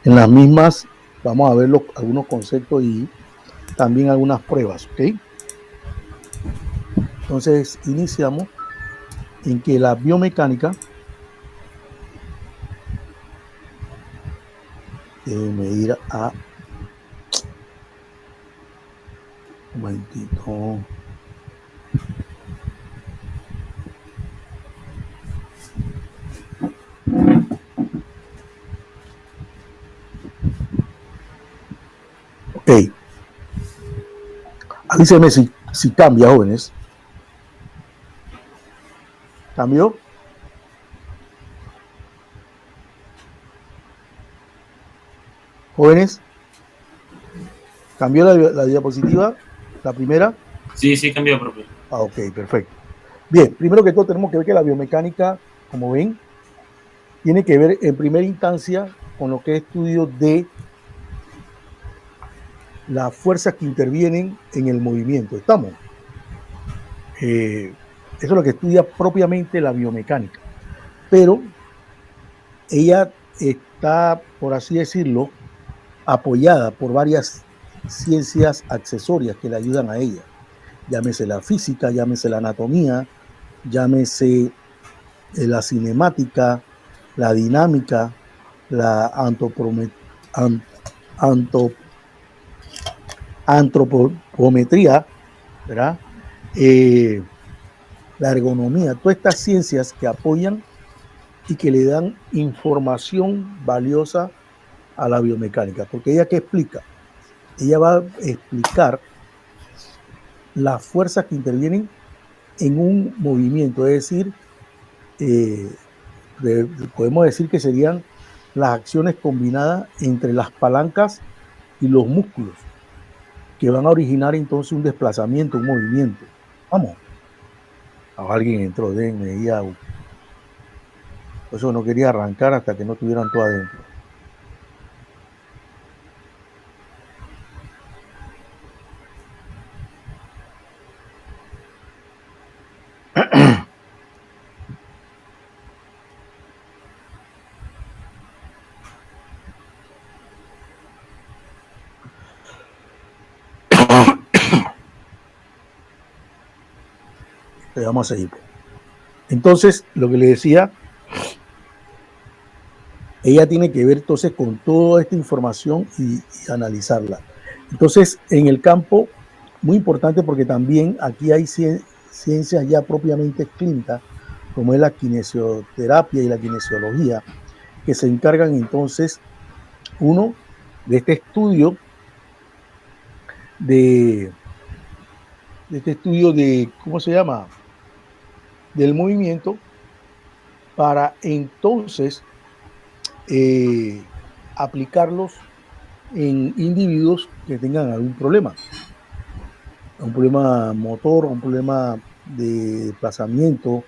En las mismas vamos a ver algunos conceptos y también algunas pruebas, ¿ok? Entonces, iniciamos en que la biomecánica, déjenme ir a un momentito. Ok, avísenme si cambia, jóvenes. ¿Cambió? Jóvenes, ¿cambió la diapositiva? La primera. Sí, sí, cambió, profe. Ah, ok, perfecto. Bien, primero que todo tenemos que ver que la biomecánica, como ven, tiene que ver en primera instancia con lo que es estudio de las fuerzas que intervienen en el movimiento. ¿Estamos? Eso es lo que estudia propiamente la biomecánica. Pero ella está, por así decirlo, apoyada por varias ciencias accesorias que le ayudan a ella. Llámese la física, llámese la anatomía, llámese la cinemática, la dinámica, la antropometría, ¿verdad? La ergonomía, todas estas ciencias que apoyan y que le dan información valiosa a la biomecánica, porque ella qué explica, ella va a explicar las fuerzas que intervienen en un movimiento, es decir, eh, podemos decir que serían las acciones combinadas entre las palancas y los músculos, que van a originar entonces un desplazamiento, un movimiento. Vamos, alguien entró, denme y por eso no quería arrancar hasta que no tuvieran todo adentro. Pero vamos a seguir. Entonces, lo que le decía, ella tiene que ver entonces con toda esta información y analizarla. Entonces, en el campo, muy importante porque también aquí hay ciencias ya propiamente clínicas, como es la kinesioterapia y la kinesiología, que se encargan entonces, uno, de este estudio de ¿cómo se llama? Del movimiento, para entonces aplicarlos en individuos que tengan algún problema, un problema motor, un problema de desplazamiento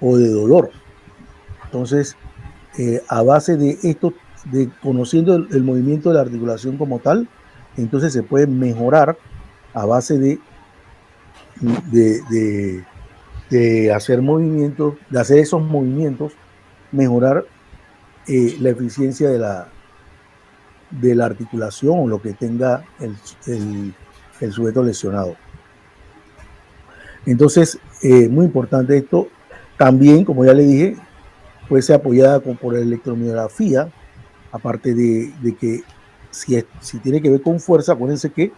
o de dolor. Entonces, a base de esto, de conociendo el movimiento de la articulación como tal, entonces se puede mejorar a base de, de, de hacer movimientos, de hacer esos movimientos, mejorar la eficiencia de la articulación o lo que tenga el sujeto lesionado. Entonces, muy importante esto. También, como ya le dije, puede ser apoyada por la electromiografía, aparte de que si tiene que ver con fuerza, acuérdense que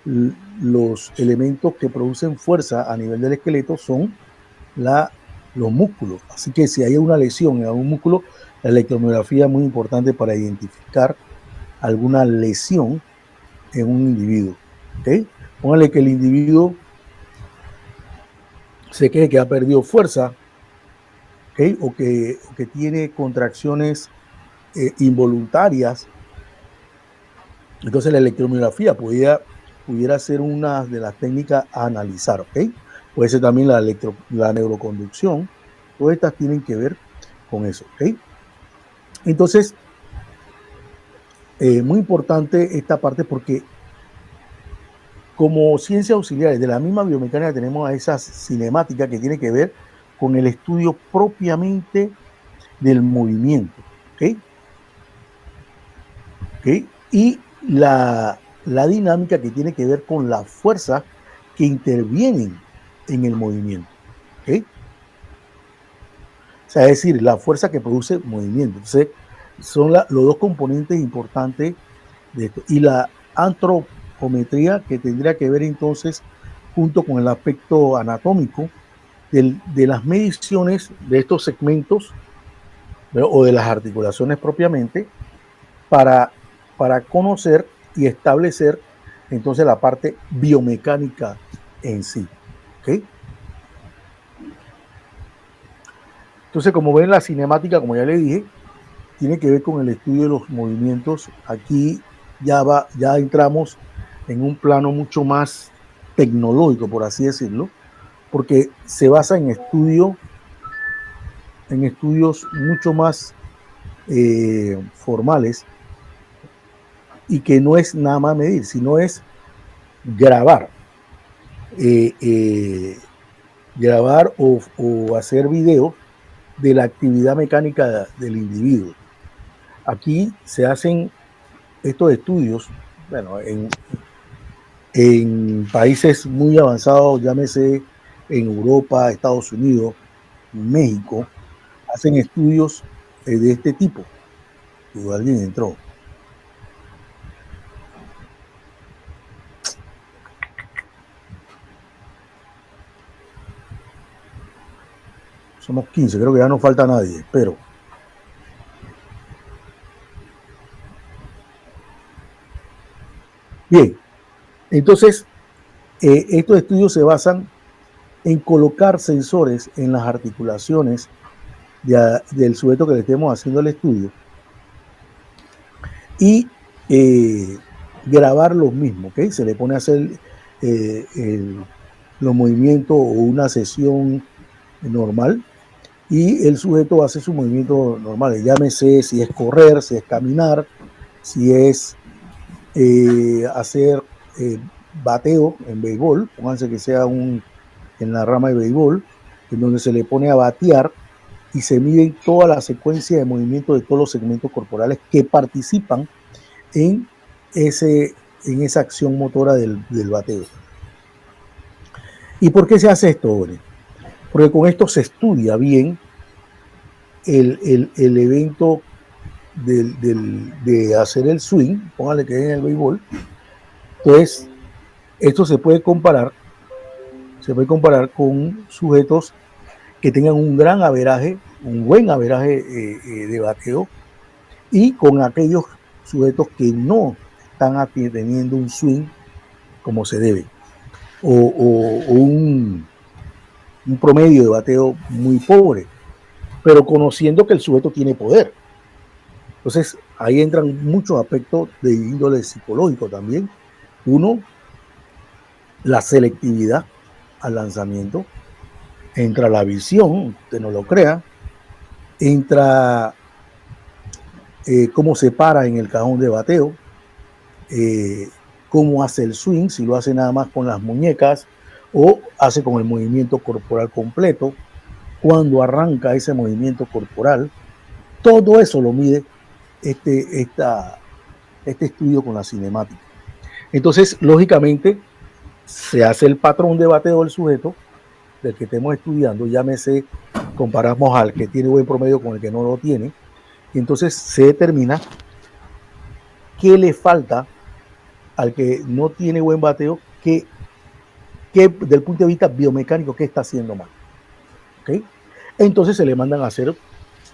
los elementos que producen fuerza a nivel del esqueleto son los músculos. Así que si hay una lesión en algún músculo, la electromiografía es muy importante para identificar alguna lesión en un individuo. ¿Okay? Póngale que el individuo se cree que ha perdido fuerza, ¿okay? o que tiene contracciones involuntarias. Entonces la electromiografía pudiera ser una de las técnicas a analizar. ¿Okay? Puede ser también la neuroconducción. Todas estas tienen que ver con eso. ¿Okay? Entonces, muy importante esta parte porque como ciencias auxiliares de la misma biomecánica tenemos a esa cinemática que tiene que ver con el estudio propiamente del movimiento. ¿Okay? ¿okay? Y la dinámica que tiene que ver con las fuerzas que intervienen en el movimiento. ¿Okay? O sea, es decir, la fuerza que produce movimiento. Entonces, son los dos componentes importantes de esto. Y la antropometría, que tendría que ver entonces, junto con el aspecto anatómico, de las mediciones de estos segmentos, ¿verdad? O de las articulaciones propiamente, para conocer y establecer entonces la parte biomecánica en sí. ¿Okay? Entonces, como ven, la cinemática, como ya le dije, tiene que ver con el estudio de los movimientos. Aquí ya entramos en un plano mucho más tecnológico, por así decirlo, porque se basa en estudios mucho más formales, y que no es nada más medir, sino es grabar. Grabar o hacer videos de la actividad mecánica del individuo. Aquí se hacen estos estudios, bueno, en países muy avanzados, llámese en Europa, Estados Unidos, México, hacen estudios de este tipo. Alguien entró. Somos 15, creo que ya no falta nadie, pero bien, entonces estos estudios se basan en colocar sensores en las articulaciones del sujeto que le estemos haciendo el estudio y grabar los mismos, ¿okay? Se le pone a hacer los movimientos o una sesión normal y el sujeto hace su movimiento normal, llámese si es correr, si es caminar, si es hacer bateo en béisbol, pónganse que sea en la rama de béisbol, en donde se le pone a batear y se mide toda la secuencia de movimiento de todos los segmentos corporales que participan en esa acción motora del bateo. ¿Y por qué se hace esto, Ore? Porque con esto se estudia bien el evento de hacer el swing, póngale que es en el béisbol. Entonces, esto se puede comparar con sujetos que tengan un gran averaje, un buen averaje de bateo, y con aquellos sujetos que no están teniendo un swing como se debe, o un promedio de bateo muy pobre, pero conociendo que el sujeto tiene poder. Entonces, ahí entran muchos aspectos de índole psicológico también. Uno, la selectividad al lanzamiento, entra la visión, usted no lo crea, entra cómo se para en el cajón de bateo, cómo hace el swing, si lo hace nada más con las muñecas o hace con el movimiento corporal completo, cuando arranca ese movimiento corporal. Todo eso lo mide este estudio con la cinemática. Entonces, lógicamente, se hace el patrón de bateo del sujeto, del que estemos estudiando, llámese, comparamos al que tiene buen promedio con el que no lo tiene, y entonces se determina qué le falta al que no tiene buen bateo, que desde el punto de vista biomecánico, qué está haciendo mal. ¿Okay? Entonces se le mandan a hacer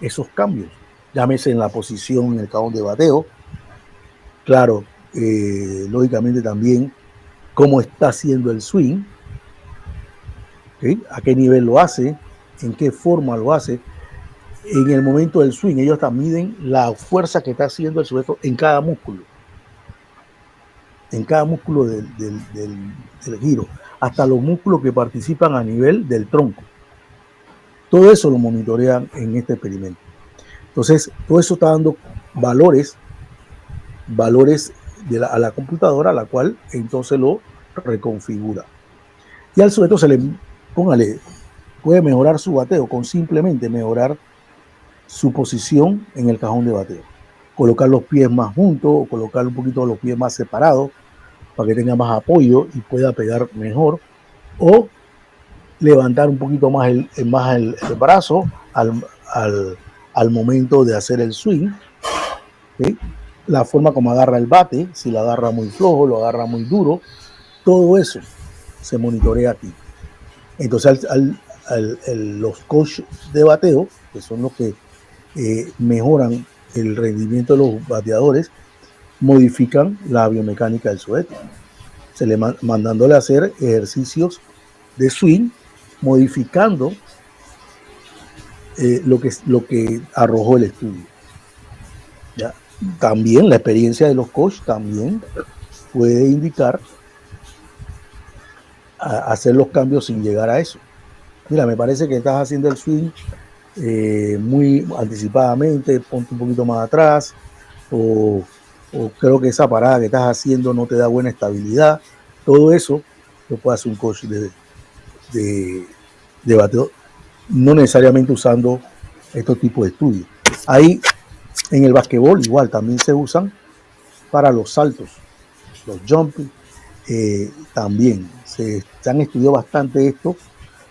esos cambios, llámese en la posición en el cajón de bateo, claro, lógicamente también cómo está haciendo el swing, ¿okay? A qué nivel lo hace, en qué forma lo hace. En el momento del swing, ellos también miden la fuerza que está haciendo el sujeto en cada músculo, del giro, hasta los músculos que participan a nivel del tronco. Todo eso lo monitorean en este experimento. Entonces, todo eso está dando valores a la computadora, a la cual entonces lo reconfigura. Y al sujeto puede mejorar su bateo con simplemente mejorar su posición en el cajón de bateo. colocar los pies más juntos o colocar un poquito los pies más separados para que tenga más apoyo y pueda pegar mejor, o levantar un poquito más el brazo al momento de hacer el swing, ¿okay? La forma como agarra el bate, si lo agarra muy flojo, lo agarra muy duro, todo eso se monitorea aquí. Entonces los coaches de bateo, que son los que mejoran el rendimiento de los bateadores, modifican la biomecánica del sujeto, mandándole a hacer ejercicios de swing, modificando lo que arrojó el estudio. ¿Ya? También la experiencia de los coaches también puede indicar hacer los cambios sin llegar a eso. Mira, me parece que estás haciendo el swing muy anticipadamente, ponte un poquito más atrás, o creo que esa parada que estás haciendo no te da buena estabilidad. Todo eso lo puede hacer un coach de bateo, no necesariamente usando estos tipos de estudios. Ahí en el basquetbol igual también se usan para los saltos, los jumping, también se han estudiado bastante esto,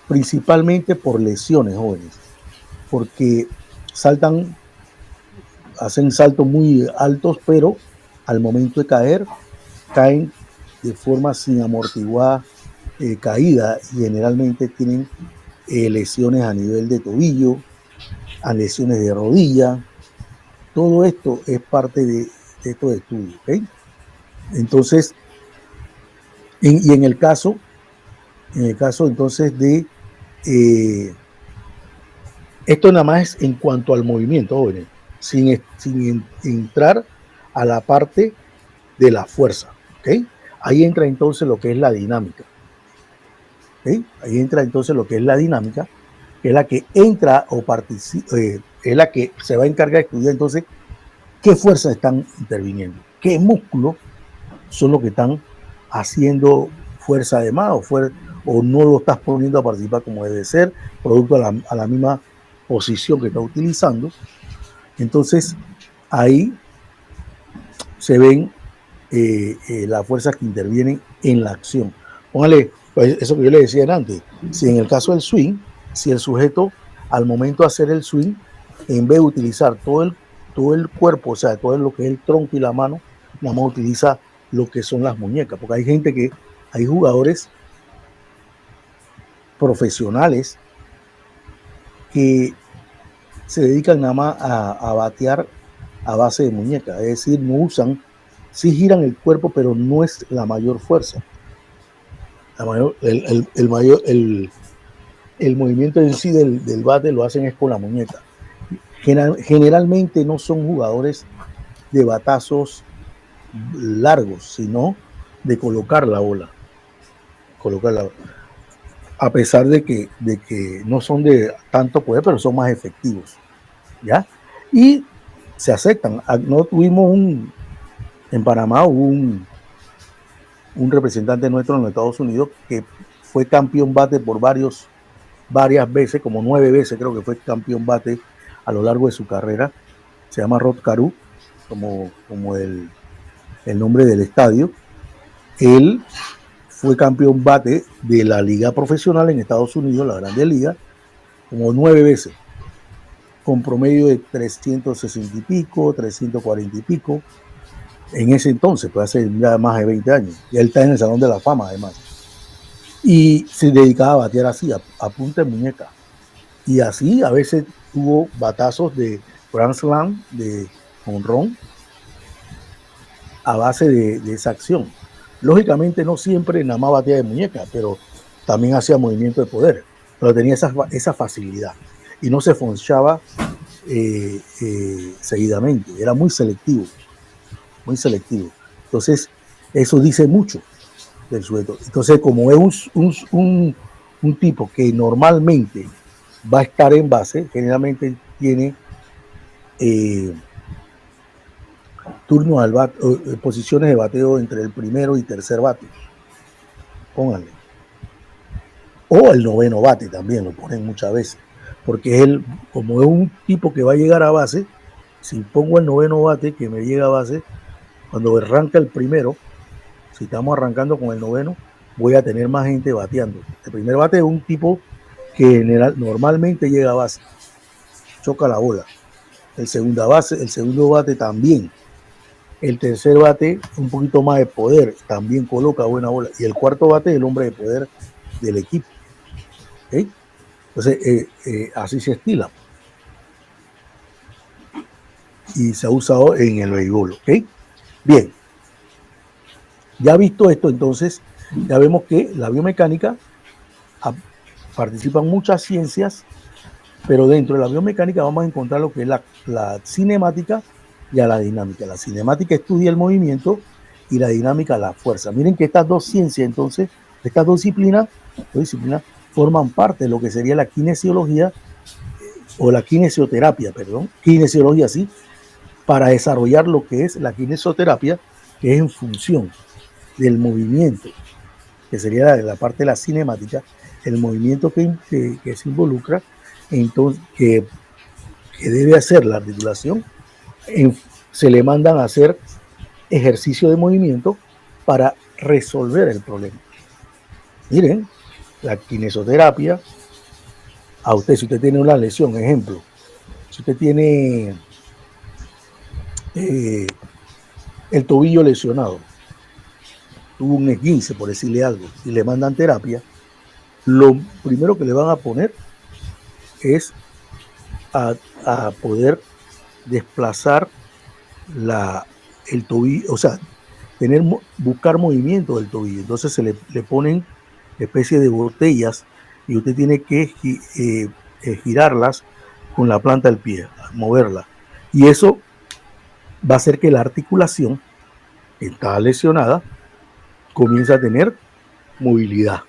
principalmente por lesiones jóvenes, porque hacen saltos muy altos, pero al momento de caer, caen de forma sin amortiguar caída y generalmente tienen lesiones a nivel de tobillo, a lesiones de rodilla. Todo esto es parte de estos estudios, ¿okay? Entonces, y en el caso entonces de esto nada más es en cuanto al movimiento, jóvenes, sin entrar a la parte de la fuerza, ¿ok? Ahí entra entonces lo que es la dinámica, ¿ok? Ahí entra entonces lo que es la dinámica, que es la que entra o participa, es la que se va a encargar de estudiar entonces qué fuerzas están interviniendo, qué músculos son los que están haciendo fuerza de más o no lo estás poniendo a participar como debe ser, producto a la misma posición que está utilizando. Entonces, ahí se ven las fuerzas que intervienen en la acción. Póngale, pues, eso que yo le decía antes, si en el caso del swing, si el sujeto al momento de hacer el swing, en vez de utilizar todo el cuerpo, o sea, todo lo que es el tronco y la mano, nada más utiliza lo que son las muñecas, porque hay jugadores profesionales que se dedican nada más a batear a base de muñecas, es decir, no usan, sí giran el cuerpo, pero no es la mayor fuerza. El movimiento en sí del bate lo hacen es con la muñeca. Generalmente no son jugadores de batazos largos, sino de colocar la bola. A pesar de que no son de tanto poder, pero son más efectivos, ¿ya? Y se aceptan. No tuvimos en Panamá un representante nuestro en los Estados Unidos que fue campeón bate por varias veces, como 9 veces creo que fue campeón bate a lo largo de su carrera. Se llama Rod Carew, como el nombre del estadio. Él fue campeón bate de la liga profesional en Estados Unidos, la Grande Liga, como 9 veces, con promedio de 360 y pico, 340 y pico, en ese entonces, pues hace ya más de 20 años. Y él está en el Salón de la Fama, además. Y se dedicaba a batear así, a punta de muñeca. Y así a veces tuvo batazos de Grand Slam, de jonrón, a base de esa acción. Lógicamente no siempre nada más batía de muñeca, pero también hacía movimiento de poder. Pero tenía esa facilidad. Y no se fonchaba seguidamente. Era muy selectivo. Muy selectivo. Entonces, eso dice mucho del sujeto. Entonces, como es un tipo que normalmente va a estar en base, generalmente tiene turnos al bate, posiciones de bateo entre el primero y tercer bate. Pónganle. O el noveno bate también lo ponen muchas veces. Porque como es un tipo que va a llegar a base, Si pongo el noveno bate que me llega a base, cuando arranca el primero, si estamos arrancando con el noveno, voy a tener más gente bateando. El primer bate es un tipo que normalmente llega a base, choca la bola. El segundo bate también. El tercer bate, un poquito más de poder, también coloca buena bola. Y el cuarto bate es el hombre de poder del equipo. ¿Okay? Entonces, así se estila. Y se ha usado en el béisbol. ¿Okay? Bien. Ya visto esto, entonces, ya vemos que la biomecánica participan muchas ciencias, pero dentro de la biomecánica vamos a encontrar lo que es la cinemática y la dinámica. La cinemática estudia el movimiento y la dinámica la fuerza. Miren que estas dos ciencias, entonces, estas dos disciplinas forman parte de lo que sería la kinesiología o la kinesioterapia, kinesiología sí, para desarrollar lo que es la kinesioterapia, que es en función del movimiento, que sería la parte de la cinemática, el movimiento que se involucra, entonces, que debe hacer la articulación, se le mandan a hacer ejercicio de movimiento para resolver el problema. Miren, la kinesioterapia, a usted, si usted tiene una lesión, ejemplo, si usted tiene el tobillo lesionado, tuvo un esguince, por decirle algo, y le mandan terapia, lo primero que le van a poner es a poder desplazar el tobillo, o sea, buscar movimiento del tobillo. Entonces se le ponen especie de botellas y usted tiene que girarlas con la planta del pie, moverla. Y eso va a hacer que la articulación que está lesionada comience a tener movilidad.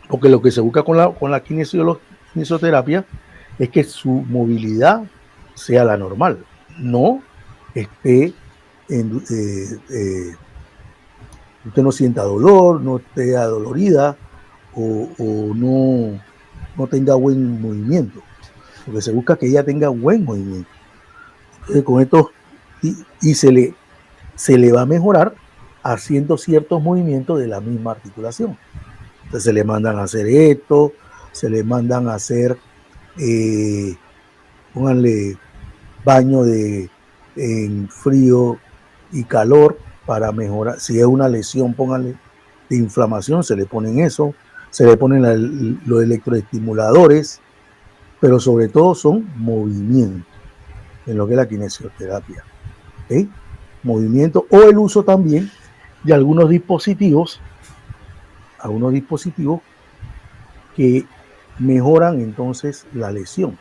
Porque lo que se busca con la kinesioterapia es que su movilidad sea la normal, no esté usted no sienta dolor, no esté adolorida o no tenga buen movimiento. Lo que se busca es que ella tenga buen movimiento. Entonces, con esto y se le va a mejorar haciendo ciertos movimientos de la misma articulación. Entonces se le mandan a hacer esto, se le mandan a hacer, pónganle baño en frío y calor para mejorar. Si es una lesión, pónganle de inflamación, se le ponen eso, se le ponen los electroestimuladores, pero sobre todo son movimientos en lo que es la kinesioterapia. ¿Okay? Movimiento o el uso también de algunos dispositivos que mejoran entonces la lesión.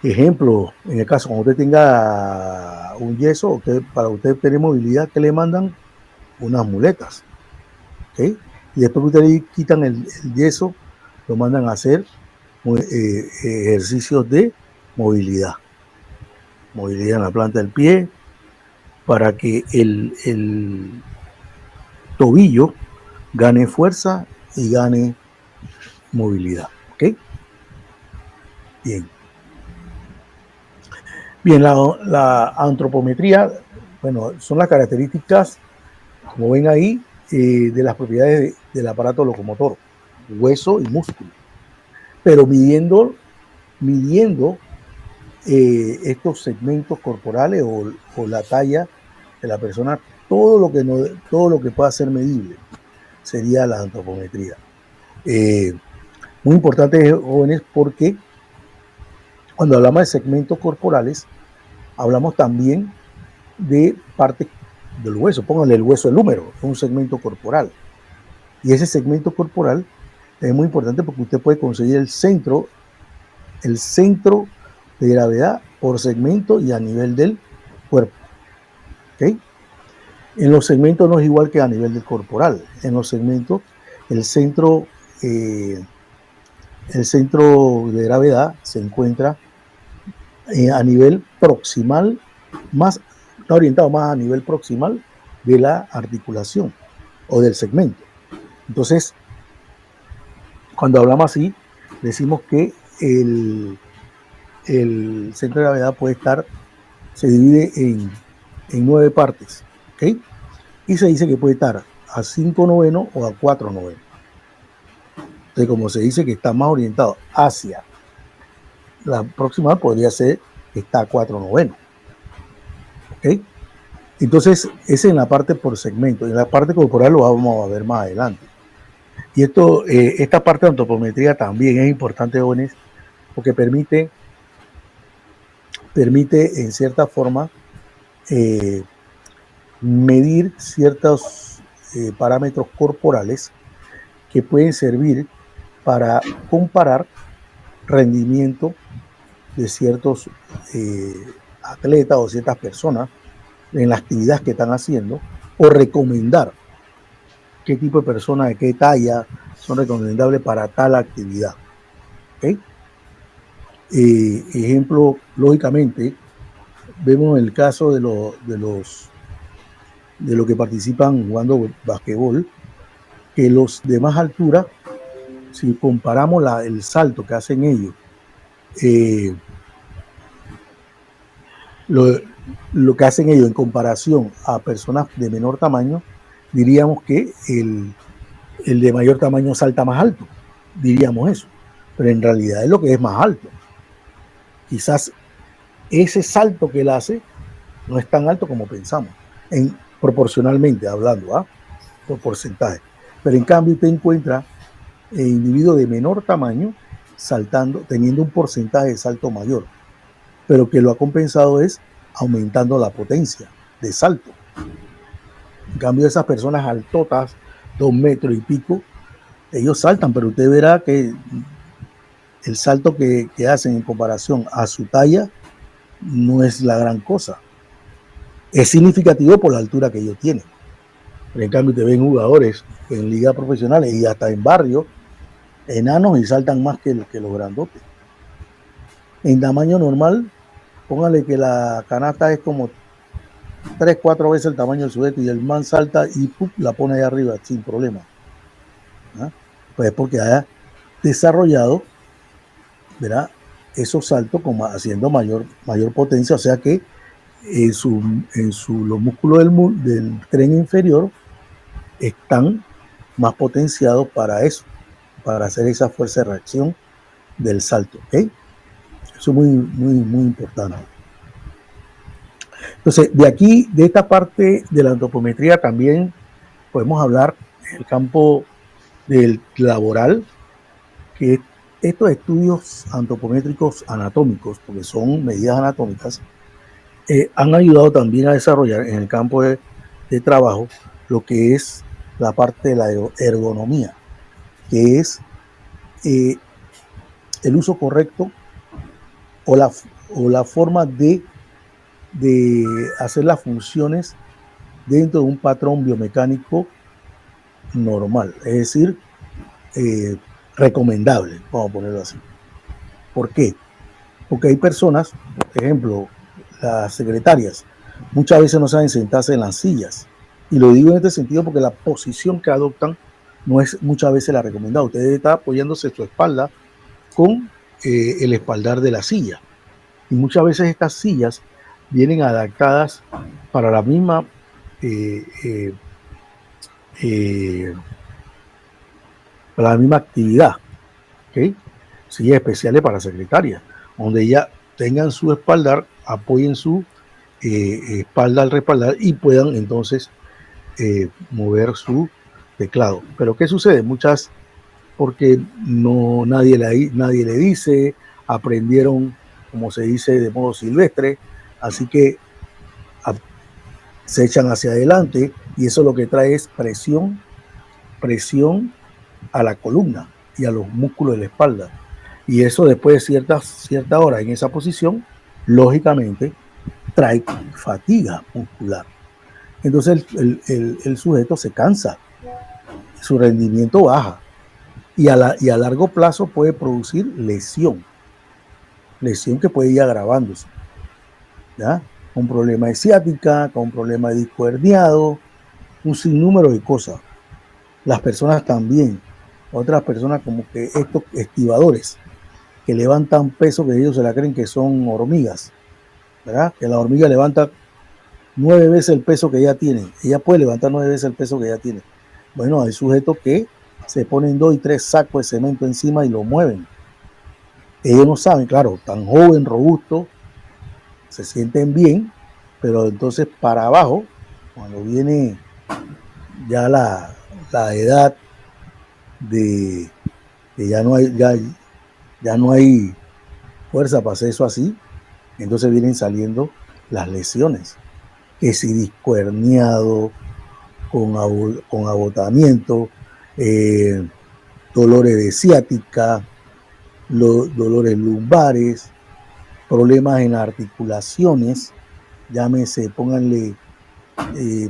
Ejemplo, en el caso cuando usted tenga un yeso, para usted tener movilidad, que le mandan unas muletas. ¿Okay? Y después que usted le quitan el yeso, lo mandan a hacer ejercicios de movilidad. Movilidad en la planta del pie, para que el tobillo gane fuerza y gane movilidad. ¿Ok? Bien. Bien, la antropometría, bueno, son las características, como ven ahí, de las propiedades del aparato locomotor, hueso y músculo. Pero midiendo estos segmentos corporales o la talla de la persona, todo lo que pueda ser medible sería la antropometría. Muy importante, jóvenes, porque cuando hablamos de segmentos corporales, hablamos también de parte del hueso. Pónganle el hueso del húmero, es un segmento corporal. Y ese segmento corporal es muy importante porque usted puede conseguir el centro de gravedad por segmento y a nivel del cuerpo. ¿Okay? En los segmentos no es igual que a nivel del corporal. En los segmentos, el centro de gravedad se encuentra a nivel proximal, está orientado más a nivel proximal de la articulación o del segmento. Entonces, cuando hablamos así, decimos que el centro de gravedad se divide en 9 partes, ¿ok? Y se dice que puede estar a 5 novenos o a 4 novenos. Entonces, como se dice que está más orientado hacia la próxima, podría ser que está a 4 novenos, ¿ok? Entonces, ese es en la parte por segmento. En la parte corporal lo vamos a ver más adelante. Y esta parte de antropometría también es importante, jóvenes, porque permite en cierta forma medir ciertos parámetros corporales que pueden servir para comparar rendimiento de ciertos atletas o ciertas personas en la actividad que están haciendo, o recomendar qué tipo de personas, de qué talla son recomendables para tal actividad. ¿Okay? Ejemplo, lógicamente, vemos el caso de los que participan jugando basquetbol, que los de más altura, si comparamos el salto que hacen ellos, lo que hacen ellos en comparación a personas de menor tamaño, diríamos que el de mayor tamaño salta más alto, diríamos eso, pero en realidad es lo que es más alto. Quizás ese salto que él hace no es tan alto como pensamos, proporcionalmente hablando, por porcentaje. Pero en cambio usted encuentra individuos de menor tamaño saltando, teniendo un porcentaje de salto mayor, pero que lo ha compensado es aumentando la potencia de salto. En cambio, esas personas altotas, 2 metros y pico, ellos saltan, pero usted verá que el salto que hacen en comparación a su talla no es la gran cosa. Es significativo por la altura que ellos tienen. Pero en cambio, te ven jugadores en ligas profesionales y hasta en barrios enanos y saltan más que los grandotes. En tamaño normal, póngale que la canasta es como 3, 4 veces el tamaño del sujeto y el man salta y la pone ahí arriba sin problema. Pues porque haya desarrollado, ¿verdad?, esos saltos como haciendo mayor potencia, o sea que los músculos del tren inferior están más potenciados para eso, para hacer esa fuerza de reacción del salto. ¿Okay? Eso es muy, muy, muy importante. Entonces, de esta parte de la antropometría también podemos hablar en el campo del laboral, que estos estudios antropométricos anatómicos, porque son medidas anatómicas, han ayudado también a desarrollar en el campo de trabajo lo que es la parte de la ergonomía, que es el uso correcto o la forma de hacer las funciones dentro de un patrón biomecánico normal, es decir, recomendable, vamos a ponerlo así. ¿Por qué? Porque hay personas, por ejemplo, las secretarias, muchas veces no saben sentarse en las sillas. Y lo digo en este sentido porque la posición que adoptan no es muchas veces la recomendada. Usted está apoyándose su espalda con el espaldar de la silla. Y muchas veces estas sillas vienen adaptadas para la misma actividad. ¿Okay? Sillas especiales para secretarias, donde ya tengan su espaldar, apoyen su espalda al respaldar y puedan entonces mover su teclado. Pero ¿qué sucede? Porque nadie le dice, aprendieron, como se dice, de modo silvestre, así que se echan hacia adelante y eso lo que trae es presión a la columna y a los músculos de la espalda. Y eso después de cierta hora en esa posición, lógicamente trae fatiga muscular. Entonces el sujeto se cansa, su rendimiento baja y a largo plazo puede producir lesión que puede ir agravándose, ¿ya? Un problema de ciática, con un problema de disco herniado, un sinnúmero de cosas. Las personas también, otras personas como que estos estibadores, que levantan peso que ellos se la creen que son hormigas, ¿verdad? Que la hormiga levanta 9 veces el peso que ella tiene. Ella puede levantar 9 veces el peso que ella tiene. Bueno, hay sujetos que se ponen 2 y 3 sacos de cemento encima y lo mueven. Ellos no saben, claro, tan joven, robusto, se sienten bien, pero entonces para abajo, cuando viene ya la edad de que ya no hay fuerza para hacer eso así, entonces vienen saliendo las lesiones, que si disco herniado, con agotamiento, dolores de ciática, dolores lumbares, problemas en las articulaciones, llámese, pónganle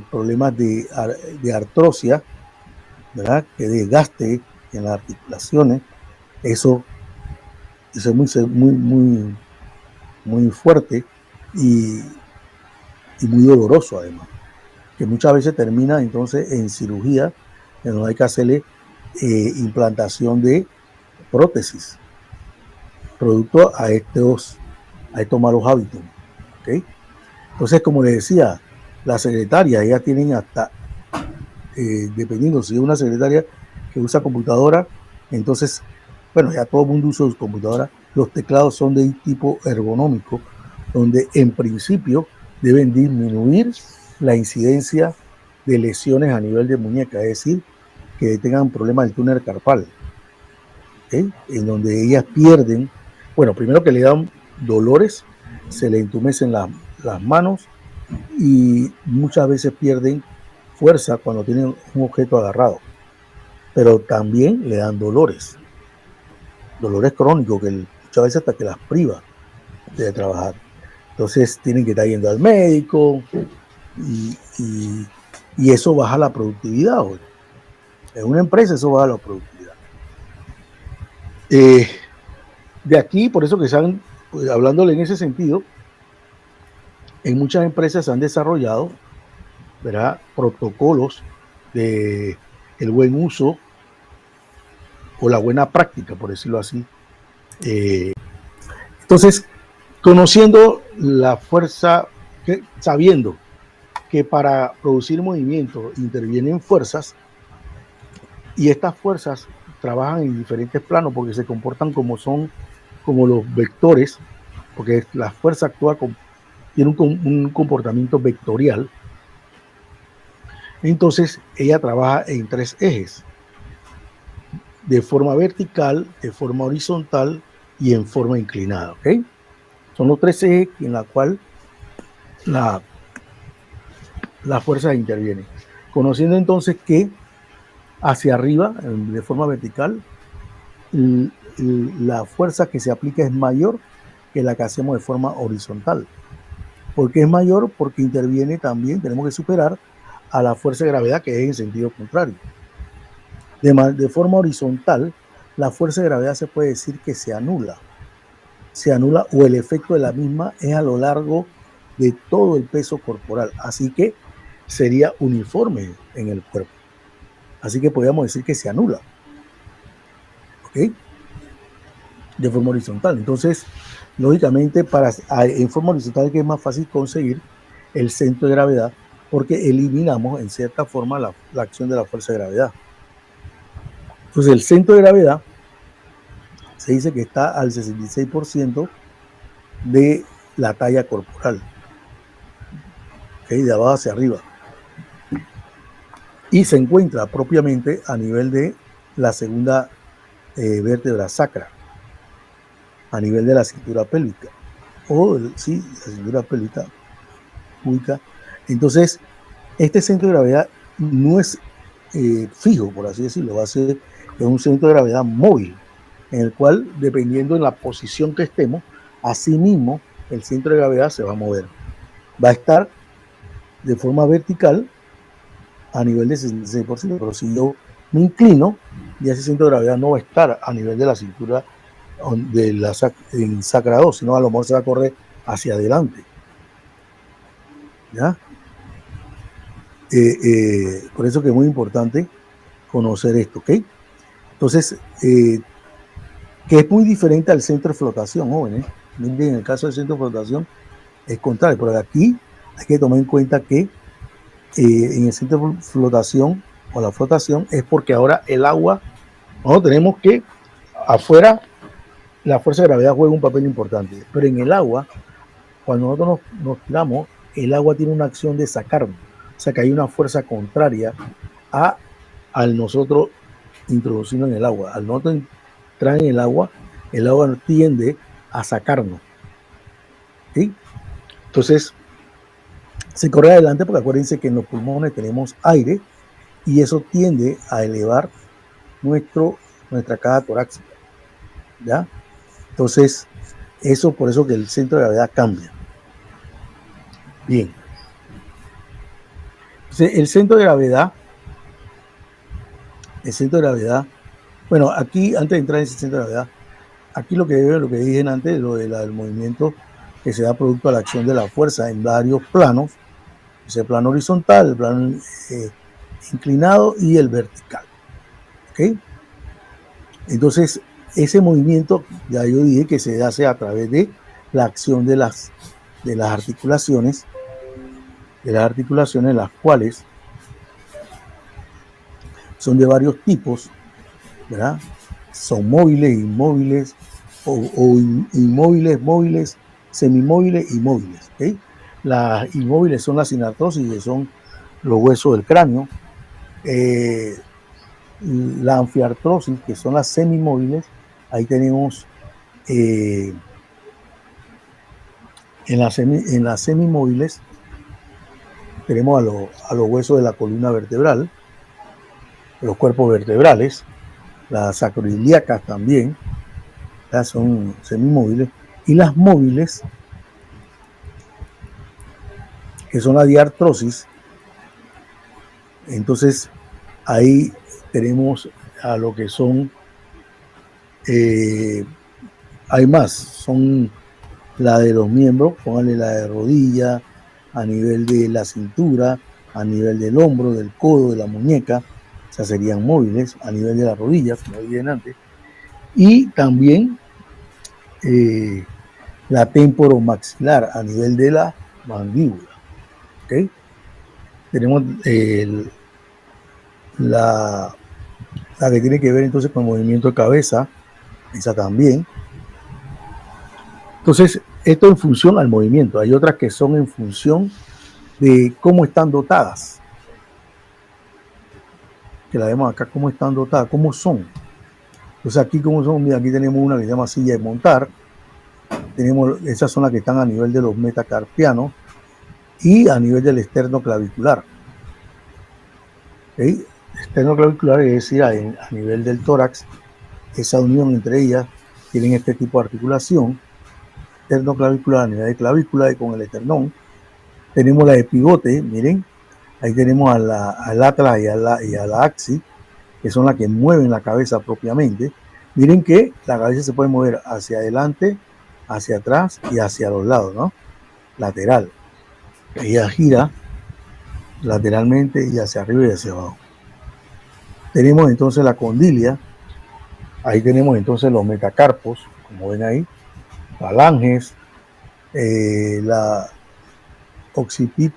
problemas de artrosia, ¿verdad? Que desgaste en las articulaciones, eso es muy fuerte y muy doloroso además, que muchas veces termina entonces en cirugía, en donde hay que hacerle implantación de prótesis, producto a estos malos hábitos. ¿Okay? Entonces, como les decía, las secretarias, ellas tienen hasta, dependiendo si es una secretaria que usa computadora, entonces, bueno, ya todo el mundo usa computadora, los teclados son de tipo ergonómico, donde en principio deben disminuir la incidencia de lesiones a nivel de muñeca, es decir, que tengan problemas del túnel carpal, ¿okay? En donde ellas pierden, bueno, primero que le dan dolores, se le entumecen las manos y muchas veces pierden fuerza cuando tienen un objeto agarrado, pero también le dan dolores crónicos que muchas veces hasta que las priva de trabajar. Entonces tienen que estar yendo al médico y eso baja la productividad. Hoy. En una empresa eso baja la productividad. De aquí, por eso que están hablándole en ese sentido, en muchas empresas se han desarrollado, ¿verdad?, protocolos de el buen uso o la buena práctica, por decirlo así. Entonces, conociendo la fuerza, sabiendo que para producir movimiento intervienen fuerzas y estas fuerzas trabajan en diferentes planos porque se comportan como los vectores, porque la fuerza actúa tiene un comportamiento vectorial. Entonces, ella trabaja en 3 ejes, de forma vertical, de forma horizontal y en forma inclinada, ¿ok? Son los 3 ejes en la cual la fuerza interviene. Conociendo entonces que hacia arriba, de forma vertical, la fuerza que se aplica es mayor que la que hacemos de forma horizontal. ¿Por qué es mayor? Porque interviene también, tenemos que superar a la fuerza de gravedad que es en sentido contrario. De forma horizontal, la fuerza de gravedad se puede decir que se anula o el efecto de la misma es a lo largo de todo el peso corporal, así que sería uniforme en el cuerpo. Así que podríamos decir que se anula. ¿Ok? De forma horizontal. Entonces, lógicamente, en forma horizontal que es más fácil conseguir el centro de gravedad porque eliminamos en cierta forma la acción de la fuerza de gravedad. Entonces, el centro de gravedad se dice que está al 66% de la talla corporal. ¿Okay? De abajo hacia arriba. Y se encuentra propiamente a nivel de la segunda vértebra sacra, a nivel de la cintura pélvica, sí, la cintura pélvica. Entonces, este centro de gravedad no es fijo, por así decirlo, va a ser un centro de gravedad móvil, en el cual, dependiendo de la posición que estemos, así mismo el centro de gravedad se va a mover. Va a estar de forma vertical a nivel de 66%, pero si yo me inclino, ya ese centro de gravedad no va a estar a nivel de la cintura en sacra 2, sino a lo mejor se va a correr hacia adelante. ¿Ya? Por eso que es muy importante conocer esto, ¿ok? Entonces, ¿qué que es muy diferente al centro de flotación, jóvenes. Miren, en el caso del centro de flotación es contrario, pero aquí hay que tomar en cuenta que en el centro de flotación o la flotación es porque ahora el agua, nosotros tenemos que afuera la fuerza de gravedad juega un papel importante, pero en el agua, cuando nosotros nos tiramos, el agua tiene una acción de sacarnos, o sea que hay una fuerza contraria al nosotros introducirnos en el agua. Al nosotros entrar en el agua tiende a sacarnos. ¿Sí? Entonces, se corre adelante porque acuérdense que en los pulmones tenemos aire y eso tiende a elevar nuestra caja torácica. ¿Ya? Entonces, eso por eso que el centro de gravedad cambia. Bien. Entonces, el centro de gravedad, bueno, aquí antes de entrar en ese centro de gravedad, aquí lo que dije antes, lo del movimiento que se da producto a la acción de la fuerza en varios planos, ese plano horizontal, el plano inclinado y el vertical. ¿Ok? Entonces, ese movimiento, ya yo dije que se hace a través de la acción de las articulaciones, las cuales son de varios tipos, ¿verdad? Son móviles, inmóviles, o inmóviles, móviles, semimóviles y móviles. ¿Okay? Las inmóviles son las sinartrosis, que son los huesos del cráneo. La anfiartrosis, que son las semimóviles, ahí tenemos en las semimóviles tenemos a los huesos de la columna vertebral, los cuerpos vertebrales, las sacroiliacas también, ¿ya? Son semimóviles, y las móviles, que son la diartrosis. Entonces ahí tenemos a lo que son, hay más, son la de los miembros, pónganle la de rodilla, a nivel de la cintura, a nivel del hombro, del codo, de la muñeca, o sea, serían móviles, a nivel de la rodilla, como dije antes, y también la temporomaxilar, a nivel de la mandíbula. ¿Okay? Tenemos la que tiene que ver entonces con el movimiento de cabeza, esa también. Entonces, esto en función al movimiento. Hay otras que son en función de cómo están dotadas. Que la vemos acá, cómo están dotadas, cómo son. Entonces aquí cómo son, mira, aquí tenemos una que se llama silla de montar. Esas son las que están a nivel de los metacarpianos y a nivel del esternoclavicular. ¿Okay? Esternoclavicular es decir, a nivel del tórax, esa unión entre ellas tienen este tipo de articulación. Esternoclavicular a nivel de clavícula y con el esternón. Tenemos la de pivote, miren, ahí tenemos al atlas y a la axis, que son las que mueven la cabeza propiamente. Miren que la cabeza se puede mover hacia adelante, hacia atrás y hacia los lados, ¿no? Lateral. Ella gira lateralmente y hacia arriba y hacia abajo. Tenemos entonces la condilia. Ahí tenemos entonces los metacarpos, como ven ahí, falanges, la occipita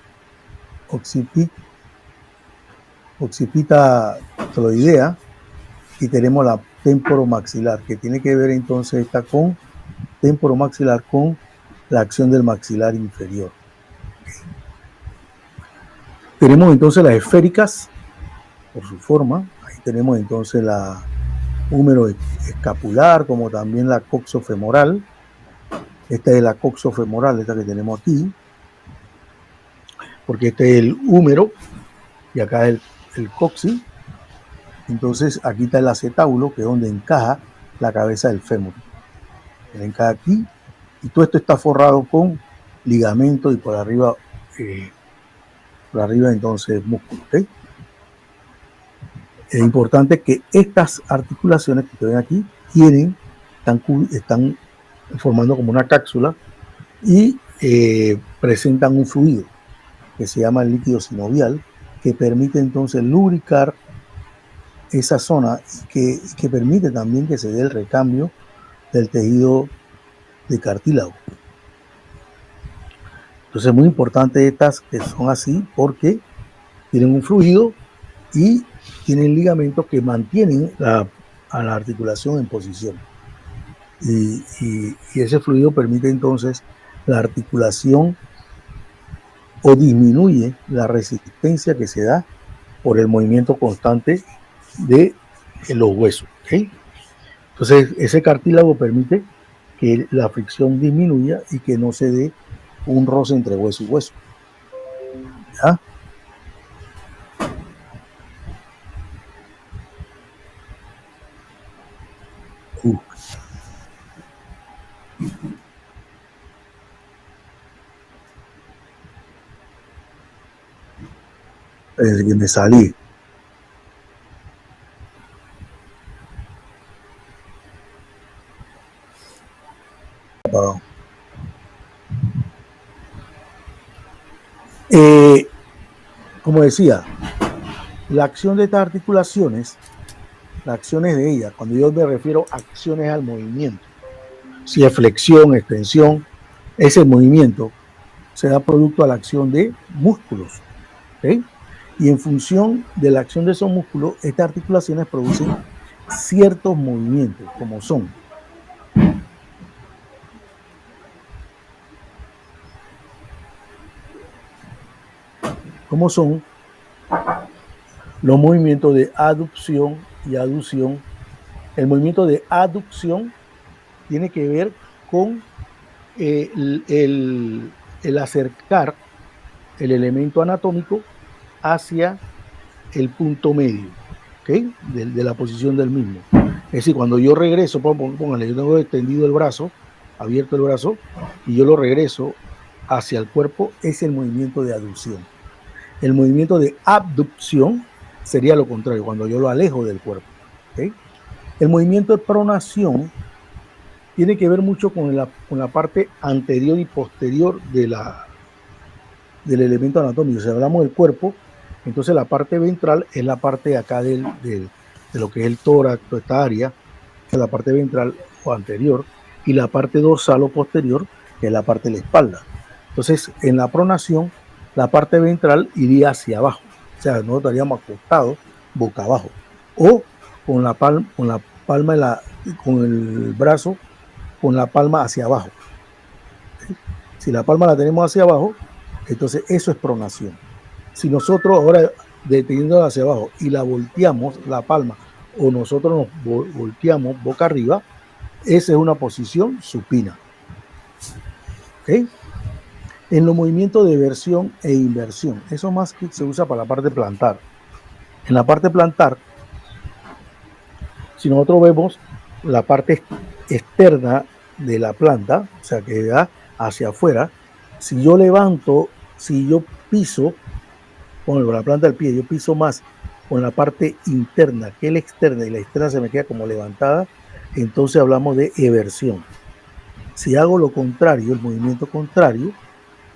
toroidea, y tenemos la temporomaxilar, que tiene que ver entonces esta con temporomaxilar con la acción del maxilar inferior. Tenemos entonces las esféricas por su forma. Ahí tenemos entonces la húmero escapular, como también la coxofemoral. Esta es la coxofemoral, esta que tenemos aquí, porque este es el húmero y acá es el coxis. Entonces aquí está el acetábulo, que es donde encaja la cabeza del fémur. Él encaja aquí y todo esto está forrado con ligamento y por arriba entonces músculo. ¿Okay? Es importante que estas articulaciones que ustedes ven aquí están formando como una cápsula y presentan un fluido que se llama el líquido sinovial, que permite entonces lubricar esa zona y que permite también que se dé el recambio del tejido de cartílago. Entonces es muy importante estas que son así porque tienen un fluido y tienen ligamentos que mantienen a la articulación en posición. Y ese fluido permite entonces la articulación o disminuye la resistencia que se da por el movimiento constante de los huesos. ¿Okay? Entonces ese cartílago permite que la fricción disminuya y que no se dé un roce entre hueso y hueso. ¿Ya? Es que me salí. Como decía, la acción de estas articulaciones, las acciones de ellas, cuando yo me refiero a acciones al movimiento, si es flexión, extensión, ese movimiento se da producto a la acción de músculos. ¿Okay? Y en función de la acción de esos músculos, estas articulaciones producen ciertos movimientos, como son los movimientos de aducción y aducción. El movimiento de aducción tiene que ver con el acercar el elemento anatómico hacia el punto medio, ¿okay? de la posición del mismo. Es decir, cuando yo regreso, póngale, yo tengo extendido el brazo, abierto el brazo, y yo lo regreso hacia el cuerpo, es el movimiento de aducción. El movimiento de abducción sería lo contrario, cuando yo lo alejo del cuerpo. ¿Okay? El movimiento de pronación tiene que ver mucho con la parte anterior y posterior del elemento anatómico. Si hablamos del cuerpo, entonces la parte ventral es la parte de acá de lo que es el tórax, toda esta área, que es la parte ventral o anterior, y la parte dorsal o posterior, que es la parte de la espalda. Entonces, en la pronación, la parte ventral iría hacia abajo, o sea, nosotros estaríamos acostados boca abajo, o con la palma con el brazo, con la palma hacia abajo. Si la palma la tenemos hacia abajo, entonces eso es pronación. Si nosotros ahora deteniéndola hacia abajo y la volteamos, la palma, o nosotros nos volteamos boca arriba, esa es una posición supina. ¿Okay? En los movimientos de versión e inversión, eso más que se usa para la parte plantar. En la parte plantar, si nosotros vemos la parte externa de la planta, o sea, que da hacia afuera, si yo levanto, si yo piso con la planta del pie, yo piso más con la parte interna que la externa y la externa se me queda como levantada, entonces hablamos de eversión. Si hago lo contrario, el movimiento contrario,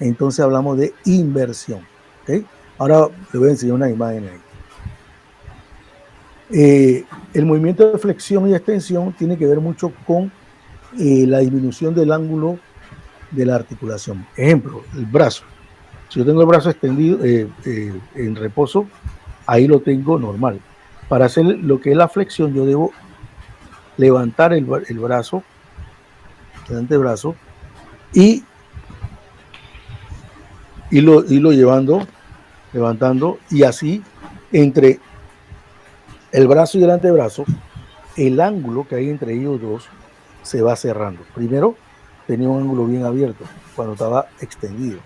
entonces hablamos de inversión. ¿Okay? Ahora le voy a enseñar una imagen ahí. El movimiento de flexión y extensión tiene que ver mucho con la disminución del ángulo de la articulación. Ejemplo, el brazo. Si yo tengo el brazo extendido en reposo, ahí lo tengo normal. Para hacer lo que es la flexión, yo debo levantar el brazo, el antebrazo, y irlo levantando, y así entre el brazo y el antebrazo, el ángulo que hay entre ellos dos se va cerrando. Primero tenía un ángulo bien abierto cuando estaba extendido.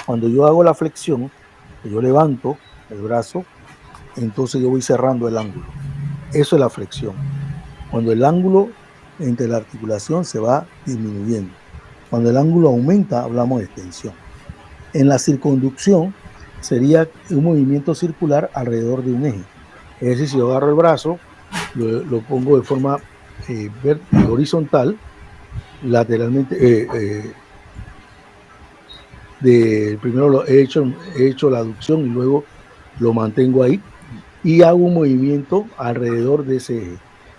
Cuando yo hago la flexión, que yo levanto el brazo, entonces yo voy cerrando el ángulo. Eso es la flexión. Cuando el ángulo entre la articulación se va disminuyendo. Cuando el ángulo aumenta, hablamos de extensión. En la circunducción sería un movimiento circular alrededor de un eje. Es decir, si yo agarro el brazo, lo pongo de forma horizontal, lateralmente, primero he hecho la aducción y luego lo mantengo ahí y hago un movimiento alrededor de ese eje.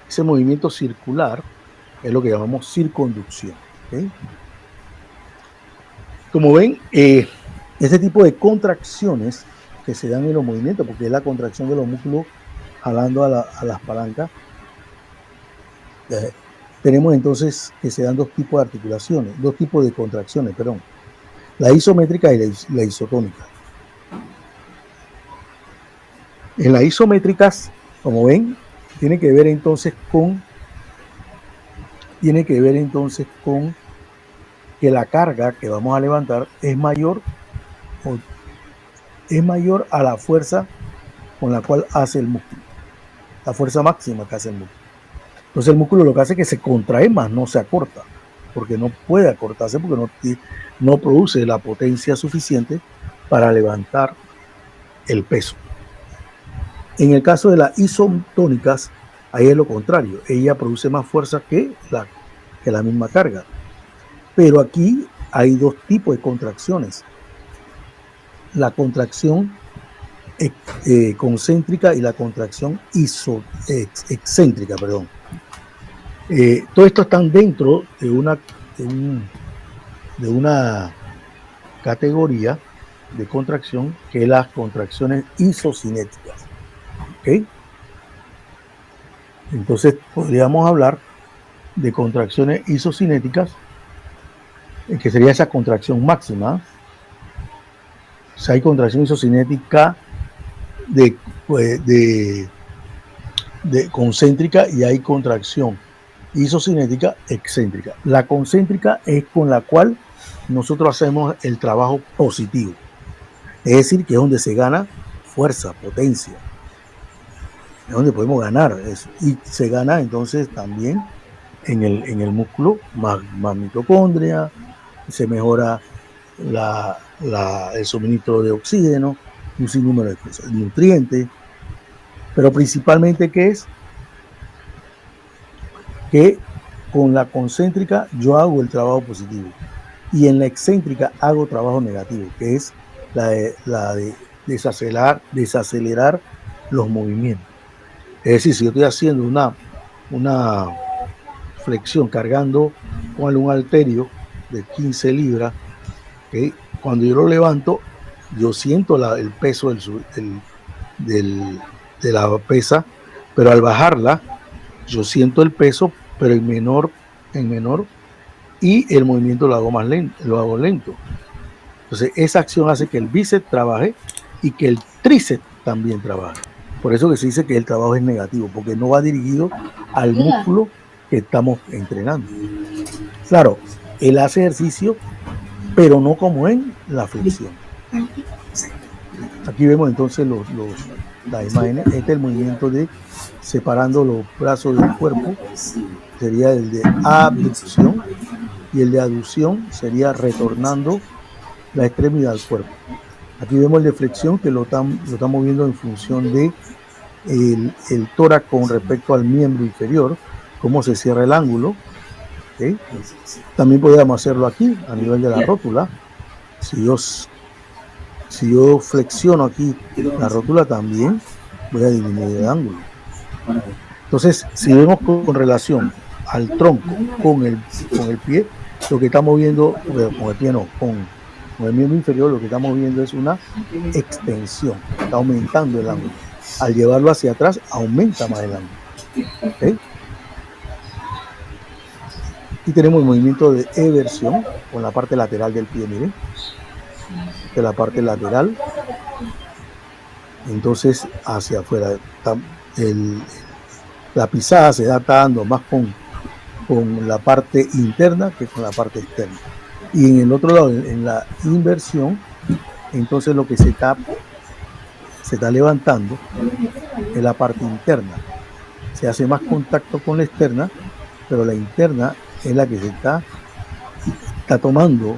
Ese movimiento circular Es lo que llamamos circunducción. ¿Okay? Como ven, este tipo de contracciones que se dan en los movimientos, porque es la contracción de los músculos jalando a las palancas, tenemos entonces que se dan dos tipos de articulaciones, dos tipos de contracciones, perdón, la isométrica y la isotónica. En las isométricas, como ven, tiene que ver entonces con que la carga que vamos a levantar es mayor a la fuerza con la cual hace el músculo, la fuerza máxima que hace el músculo. Entonces el músculo lo que hace es que se contrae más, no se acorta, porque no puede acortarse, porque no produce la potencia suficiente para levantar el peso. En el caso de las isotónicas, ahí es lo contrario, ella produce más fuerza que la misma carga. Pero aquí hay dos tipos de contracciones. La contracción concéntrica y la contracción excéntrica, perdón. Todo esto están dentro de una categoría de contracción que es las contracciones isocinéticas. ¿Okay? Entonces podríamos hablar de contracciones isocinéticas, que sería esa contracción máxima. O sea, hay contracción isocinética de concéntrica y hay contracción isocinética excéntrica. La concéntrica es con la cual nosotros hacemos el trabajo positivo, es decir, que es donde se gana fuerza, potencia, es donde podemos ganar eso. Y se gana entonces también en el músculo más mitocondria, se mejora el suministro de oxígeno, un sinnúmero de cosas, nutrientes, pero principalmente ¿qué es? Que con la concéntrica yo hago el trabajo positivo y en la excéntrica hago trabajo negativo, que es la de desacelerar los movimientos. Es decir, si yo estoy haciendo una flexión cargando con un halterio de 15 libras, ¿okay? Cuando yo lo levanto, yo siento el peso de la pesa, pero al bajarla, yo siento el peso, pero en menor, y el movimiento lo hago lento. Entonces, esa acción hace que el bíceps trabaje y que el tríceps también trabaje. Por eso que se dice que el trabajo es negativo, porque no va dirigido al músculo que estamos entrenando. Claro, él hace ejercicio, pero no como en la flexión. Aquí vemos entonces las imágenes. Este es el movimiento de separando los brazos del cuerpo, sería el de abducción, y el de aducción sería retornando la extremidad al cuerpo. Aquí vemos el de flexión, que lo estamos viendo en función de el tórax con respecto al miembro inferior, cómo se cierra el ángulo. ¿Okay? También podríamos hacerlo aquí a nivel de la rótula. Si yo flexiono aquí la rótula, también voy a disminuir el ángulo. Entonces, si vemos con relación al tronco con el pie, lo que estamos viendo, con el pie no, con el miembro inferior, lo que estamos viendo es una extensión, está aumentando el ángulo. Al llevarlo hacia atrás, aumenta más el ángulo. ¿Okay? Aquí tenemos el movimiento de eversión con la parte lateral del pie, miren. De la parte lateral, entonces hacia afuera. La pisada se está dando más con la parte interna que con la parte externa. Y en el otro lado, en la inversión, entonces lo que se está levantando es la parte interna. Se hace más contacto con la externa, pero la interna es la que se está tomando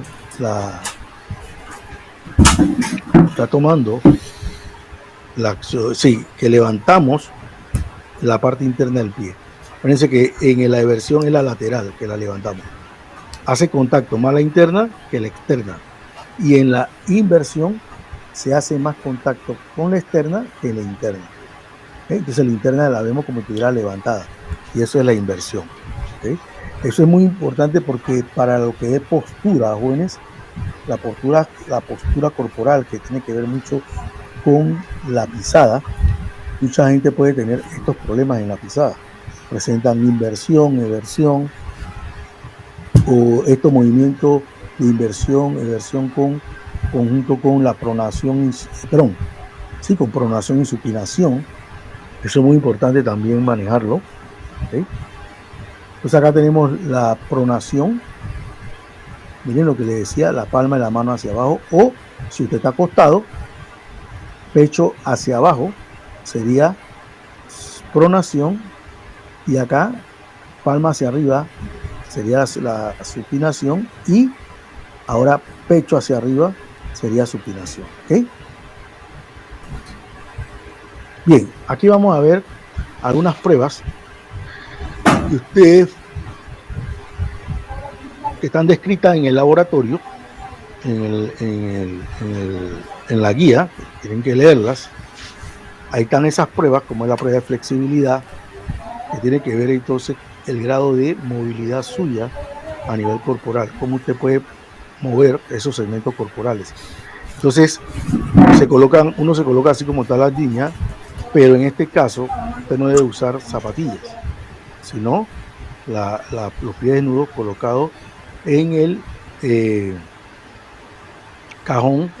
la acción, sí, que levantamos la parte interna del pie. Fíjense que en la eversión es la lateral que la levantamos. Hace contacto más la interna que la externa. Y en la inversión se hace más contacto con la externa que la interna. Entonces la interna la vemos como que estuviera levantada. Y eso es la inversión. ¿Okay? Eso es muy importante porque para lo que es postura, jóvenes, la postura corporal, que tiene que ver mucho con la pisada, mucha gente puede tener estos problemas en la pisada. Presentan inversión, eversión, o estos movimientos de inversión, eversión conjunto con la pronación, perdón, sí, con pronación y supinación. Eso es muy importante también manejarlo. ¿Okay? Entonces acá tenemos la pronación. Miren lo que le decía, la palma de la mano hacia abajo, o si usted está acostado, pecho hacia abajo, sería pronación, y acá palma hacia arriba sería la supinación, y ahora pecho hacia arriba sería supinación. ¿Okay? Bien, aquí vamos a ver algunas pruebas que ustedes que están descritas en el laboratorio, en la guía, tienen que leerlas. Ahí están esas pruebas, como es la prueba de flexibilidad, que tiene que ver entonces el grado de movilidad suya a nivel corporal, cómo usted puede mover esos segmentos corporales. Entonces, uno se coloca así como está la línea, pero en este caso usted no debe usar zapatillas, sino los pies desnudos colocados en el cajón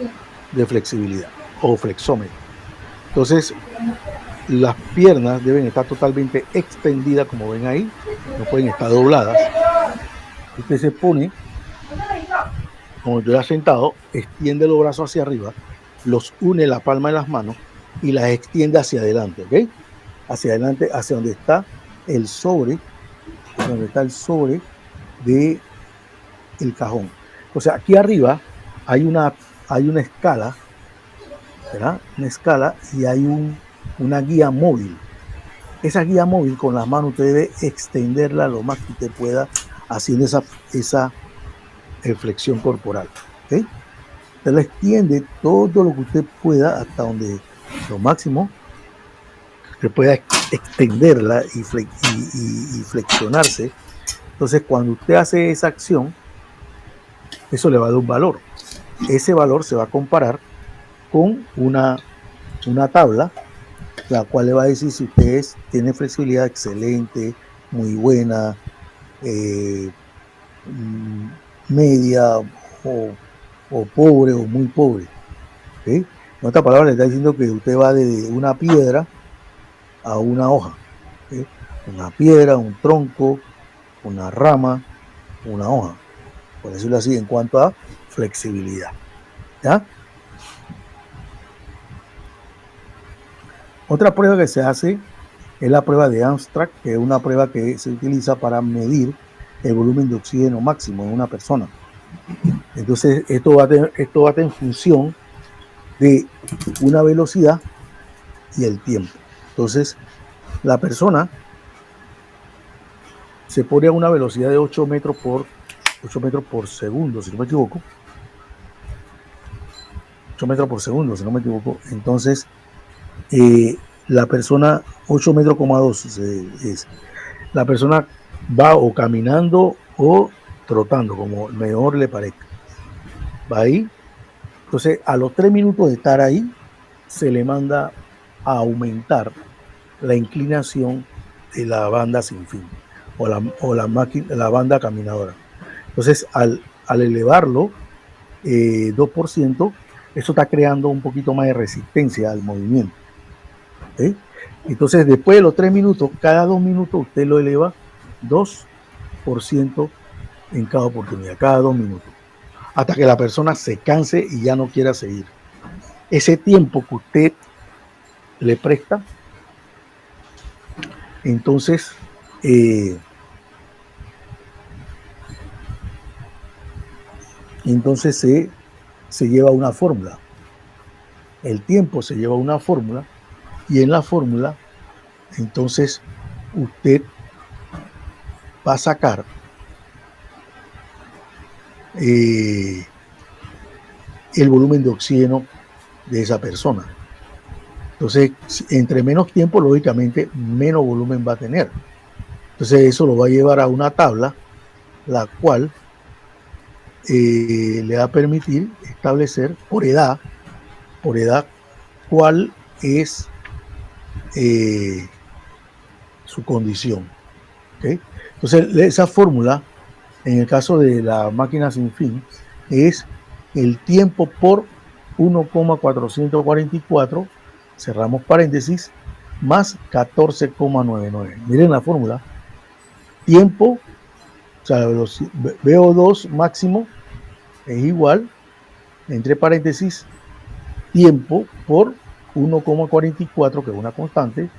de flexibilidad o flexómetro. Entonces, las piernas deben estar totalmente extendidas, como ven ahí, no pueden estar dobladas. Usted se pone, como yo ya sentado, extiende los brazos hacia arriba, los une la palma de las manos y las extiende hacia adelante, ¿ok? Hacia adelante, hacia donde está el sobre, de el cajón. O sea, aquí arriba hay una escala, ¿verdad? Una escala, y hay una guía móvil. Esa guía móvil con las manos usted debe extenderla lo más que usted pueda, haciendo esa flexión corporal. ¿Okay? Usted la extiende todo lo que usted pueda hasta donde lo máximo que pueda extenderla y flexionarse. Entonces, cuando usted hace esa acción, eso le va a dar un valor. Ese valor se va a comparar con una tabla, la cual le va a decir si usted tiene flexibilidad excelente, muy buena, media o pobre o muy pobre. ¿Okay? En otras palabras, le está diciendo que usted va de una piedra a una hoja. ¿Okay? Una piedra, un tronco, una rama, una hoja. Por decirlo así, en cuanto a flexibilidad. ¿Ya? Otra prueba que se hace es la prueba de Armstrong, que es una prueba que se utiliza para medir el volumen de oxígeno máximo en una persona. Entonces, esto va a estar en función de una velocidad y el tiempo. Entonces, la persona se pone a una velocidad de 8 metros por segundo, si no me equivoco. 8 metros por segundo, si no me equivoco. Entonces, la persona, 8 metros, 2 es. La persona va o caminando o trotando, como mejor le parezca. Va ahí. Entonces, a los 3 minutos de estar ahí, se le manda a aumentar la inclinación de la banda sin fin o la banda caminadora. Entonces, al elevarlo 2%, eso está creando un poquito más de resistencia al movimiento. ¿Okay? Entonces, después de los 3 minutos, cada 2 minutos usted lo eleva 2% en cada oportunidad, cada 2 minutos, hasta que la persona se canse y ya no quiera seguir. Ese tiempo que usted le presta, entonces se lleva una fórmula. El tiempo se lleva una fórmula, y en la fórmula entonces usted va a sacar el volumen de oxígeno de esa persona. Entonces, entre menos tiempo, lógicamente, menos volumen va a tener. Entonces, eso lo va a llevar a una tabla la cual le va a permitir establecer por edad, cuál es su condición. ¿Okay? Entonces, esa fórmula, en el caso de la máquina sin fin, es el tiempo por 1,444, cerramos paréntesis, más 14,99. Miren la fórmula. Tiempo, o sea, VO2 máximo es igual, entre paréntesis, tiempo por 1,44, que es una constante,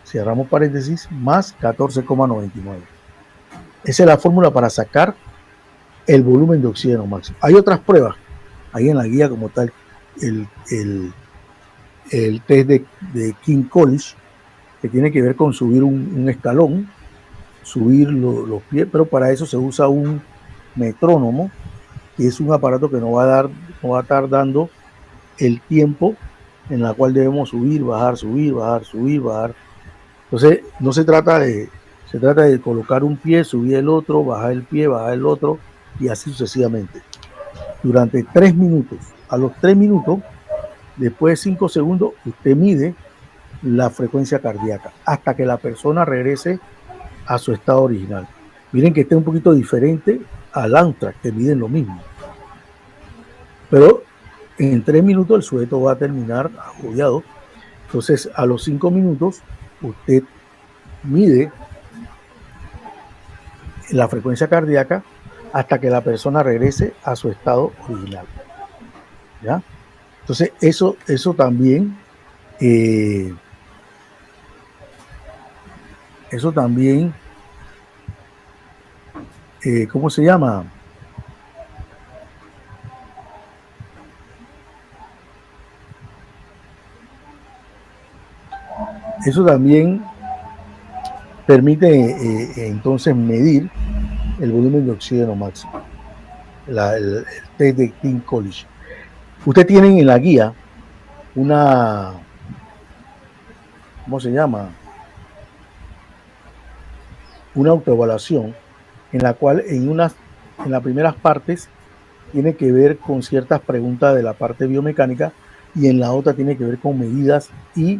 cerramos paréntesis, más 14,99. Esa es la fórmula para sacar el volumen de oxígeno máximo. Hay otras pruebas, ahí en la guía como tal, el test de King College, que tiene que ver con subir un escalón, subir los pies, pero para eso se usa un metrónomo, que es un aparato que nos va a estar dando el tiempo en la cual debemos subir, bajar, subir, bajar, subir, bajar. Entonces, no se trata de colocar un pie, subir el otro, bajar el pie, bajar el otro, y así sucesivamente. Durante 3 minutos. A los 3 minutos, después de 5 segundos, usted mide la frecuencia cardíaca hasta que la persona regrese a su estado original. Miren que está un poquito diferente al Amtrak, que miden lo mismo. Pero en 3 minutos el sujeto va a terminar agobiado. Entonces, a los 5 minutos, usted mide la frecuencia cardíaca hasta que la persona regrese a su estado original. ¿Ya? Entonces, eso también, ¿cómo se llama? Eso también permite entonces medir el volumen de oxígeno máximo, el test de King College. Ustedes tienen en la guía una, ¿cómo se llama? Una autoevaluación en la cual en las primeras partes tiene que ver con ciertas preguntas de la parte biomecánica y en la otra tiene que ver con medidas y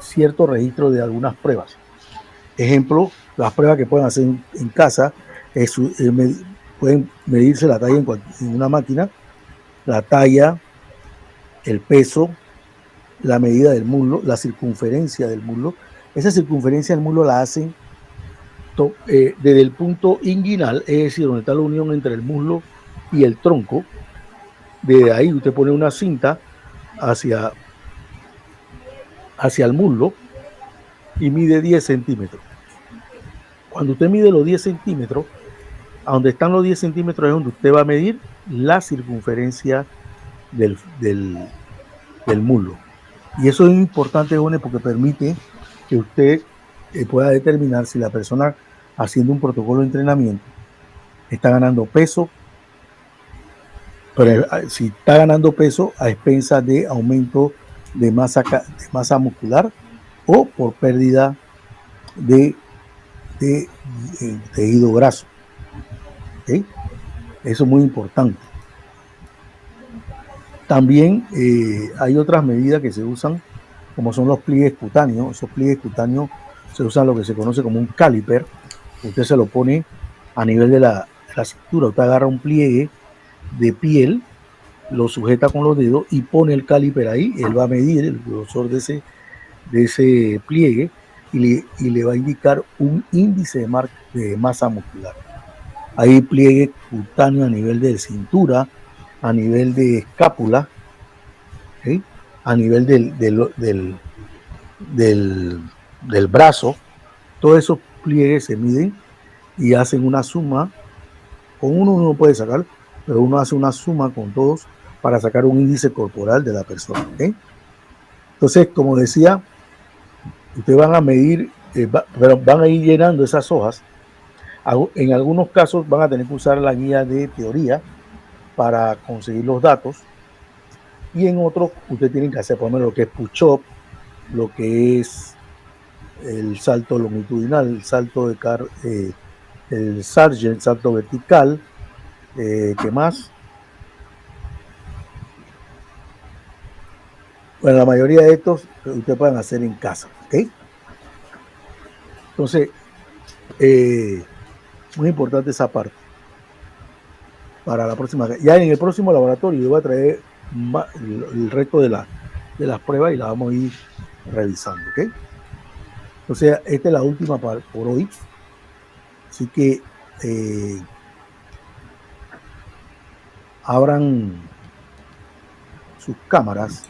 cierto registro de algunas pruebas. Ejemplo, las pruebas que pueden hacer en casa pueden medirse la talla en una máquina, la talla, el peso, la medida del muslo, la circunferencia del muslo. Esa circunferencia del muslo la hacen desde el punto inguinal, es decir, donde está la unión entre el muslo y el tronco. Desde ahí usted pone una cinta hacia el muslo y mide 10 centímetros. Cuando usted mide los 10 centímetros, a donde están los 10 centímetros es donde usted va a medir la circunferencia del muslo. Y eso es importante, jóvenes, porque permite que usted pueda determinar si la persona haciendo un protocolo de entrenamiento está ganando peso, pero si está ganando peso a expensas de aumento de masa muscular o por pérdida de tejido graso. ¿Okay? Eso es muy importante. También hay otras medidas que se usan, como son los pliegues cutáneos. Esos pliegues cutáneos se usan lo que se conoce como un caliper. Usted se lo pone a nivel de la cintura. Usted agarra un pliegue de piel, lo sujeta con los dedos y pone el caliper ahí. Él va a medir el grosor de ese pliegue y le va a indicar un índice de masa muscular. Hay pliegue cutáneo a nivel de cintura, a nivel de escápula, ¿okay? A nivel del brazo. Todos esos pliegues se miden y hacen una suma. Con uno no puede sacar, pero uno hace una suma con todos para sacar un índice corporal de la persona. ¿Okay? Entonces, como decía, ustedes van a medir, pero van a ir llenando esas hojas. En algunos casos van a tener que usar la guía de teoría para conseguir los datos, y en otros ustedes tienen que hacer, por ejemplo, lo que es push-up, lo que es el salto longitudinal, el salto el Sargent, salto vertical. ¿Qué más? Bueno, la mayoría de estos ustedes pueden hacer en casa, ¿ok? Entonces, muy importante esa parte para la próxima. Ya en el próximo laboratorio yo voy a traer el resto de las pruebas y las vamos a ir revisando, ¿ok? Entonces, esta es la última por hoy. Así que abran sus cámaras